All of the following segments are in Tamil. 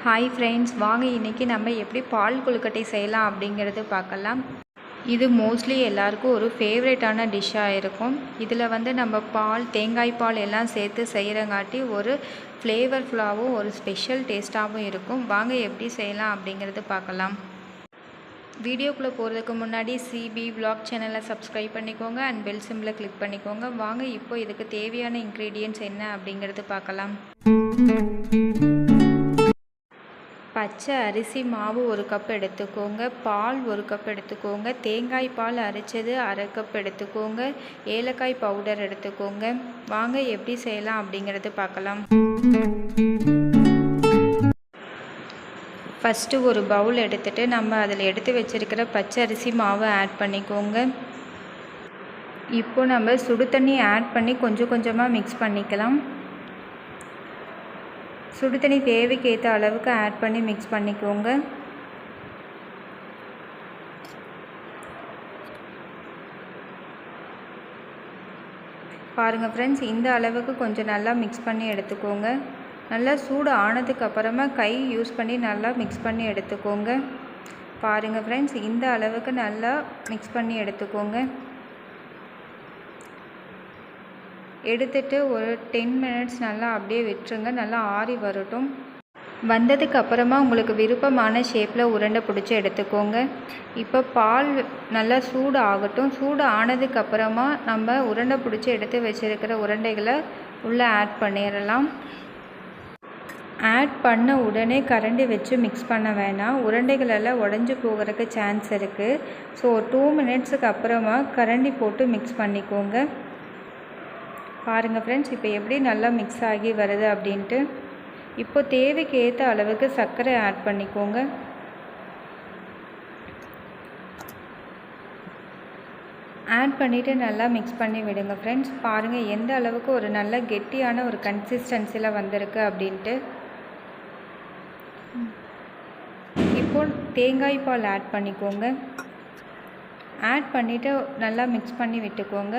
ஹாய் ஃப்ரெண்ட்ஸ், வாங்க இன்றைக்கி நம்ம எப்படி பால் கொழுக்கட்டை செய்யலாம் அப்படிங்கிறது பார்க்கலாம். இது மோஸ்ட்லி எல்லாருக்கும் ஒரு ஃபேவரட்டான டிஷ்ஷாக இருக்கும். இதில் நம்ம பால், தேங்காய் பால் எல்லாம் சேர்த்து செய்கிறங்காட்டி ஒரு ஃப்ளேவர்ஃபுல்லாகவும் ஒரு ஸ்பெஷல் டேஸ்ட்டாகவும் இருக்கும். வாங்க எப்படி செய்யலாம் அப்படிங்கிறது பார்க்கலாம். வீடியோக்குள்ளே போகிறதுக்கு முன்னாடி சிபி விலாக் சேனலை சப்ஸ்கிரைப் பண்ணிக்கோங்க அண்ட் பெல் சிம்பிளை கிளிக் பண்ணிக்கோங்க. வாங்க இப்போ இதுக்கு தேவையான இன்க்ரீடியன்ட்ஸ் என்ன அப்படிங்கிறது பார்க்கலாம். பச்சை அரிசி மாவு 1 கப் எடுத்துக்கோங்க, பால் 1 கப் எடுத்துக்கோங்க, தேங்காய் பால் அரைச்சது 1/2 கப் எடுத்துக்கோங்க, ஏலக்காய் பவுடர் எடுத்துக்கோங்க. வாங்க எப்படி செய்யலாம் அப்படிங்கிறது பார்க்கலாம். ஃபஸ்ட்டு ஒரு பவுல் எடுத்துகிட்டு நம்ம அதில் எடுத்து வச்சுருக்கிற பச்சை அரிசி மாவை ஆட் பண்ணிக்கோங்க. இப்போ நம்ம சுடு தண்ணி ஆட் பண்ணி கொஞ்சம் கொஞ்சமாக மிக்ஸ் பண்ணிக்கலாம். சுடு தண்ணி தேவைக்கு ஏற்ற அளவுக்கு ஆட் பண்ணி மிக்ஸ் பண்ணிக்கோங்க. பாருங்கள் ஃப்ரெண்ட்ஸ், இந்த அளவுக்கு கொஞ்சம் நல்லா மிக்ஸ் பண்ணி எடுத்துக்கோங்க. நல்லா சூடு ஆனதுக்கு அப்புறமா கை யூஸ் பண்ணி நல்லா மிக்ஸ் பண்ணி எடுத்துக்கோங்க. பாருங்கள் ஃப்ரெண்ட்ஸ், இந்த அளவுக்கு நல்லா மிக்ஸ் பண்ணி எடுத்துக்கோங்க. எடுத்துட்டு ஒரு 10 மினிட்ஸ் நல்லா அப்படியே விட்டுருங்க. நல்லா ஆறி வரட்டும். வந்ததுக்கு அப்புறமா உங்களுக்கு விருப்பமான ஷேப்பில் உருண்டை பிடிச்சி எடுத்துக்கோங்க. இப்போ பால் நல்லா சூடு ஆகட்டும். சூடு ஆனதுக்கு அப்புறமா நம்ம உருண்டை பிடிச்சி எடுத்து வச்சுருக்கிற உருண்டைகளை உள்ளே ஆட் பண்ணிடலாம். ஆட் பண்ண உடனே கரண்டி வச்சு மிக்ஸ் பண்ண வேணாம். உருண்டைகளெல்லாம் உடஞ்சி போகிறதுக்கு சான்ஸ் இருக்குது. ஸோ 2 மினிட்ஸுக்கு அப்புறமா கரண்டி போட்டு மிக்ஸ் பண்ணிக்கோங்க. பாருங்கள் ஃப்ரெண்ட்ஸ், இப்போ எப்படி நல்லா மிக்ஸ் ஆகி வருது அப்படின்ட்டு. இப்போ தேவைக்கு ஏற்ற அளவுக்கு சர்க்கரை ஆட் பண்ணிக்கோங்க. ஆட் பண்ணிவிட்டு நல்லா மிக்ஸ் பண்ணி விடுங்க ஃப்ரெண்ட்ஸ். பாருங்கள் எந்த அளவுக்கு ஒரு நல்ல கெட்டியான ஒரு கன்சிஸ்டன்சியில் வந்திருக்கு அப்படின்ட்டு. இப்போ தேங்காய் பால் ஆட் பண்ணிக்கோங்க. ஆட் பண்ணிவிட்டு நல்லா மிக்ஸ் பண்ணி விட்டுக்கோங்க.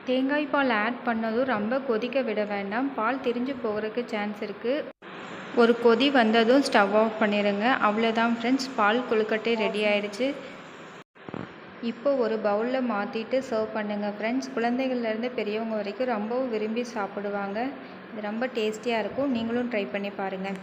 தேங்காய் பால் ஆட் பண்ணதும் ரொம்ப கொதிக்க விட வேண்டாம். பால் திரிஞ்சு போகிறதுக்கு சான்ஸ் இருக்குது. ஒரு கொதி வந்ததும் ஸ்டவ் ஆஃப் பண்ணிடுங்க. அவ்வளோதான் ஃப்ரெண்ட்ஸ், பால் கொழுக்கட்டை ரெடி ஆகிடுச்சு. இப்போ ஒரு பவுலில் மாற்றிட்டு சர்வ் பண்ணுங்கள் ஃப்ரெண்ட்ஸ். குழந்தைகள்லேருந்து பெரியவங்க வரைக்கும் ரொம்பவும் விரும்பி சாப்பிடுவாங்க. இது ரொம்ப டேஸ்டியாக இருக்கும். நீங்களும் ட்ரை பண்ணி பாருங்கள்.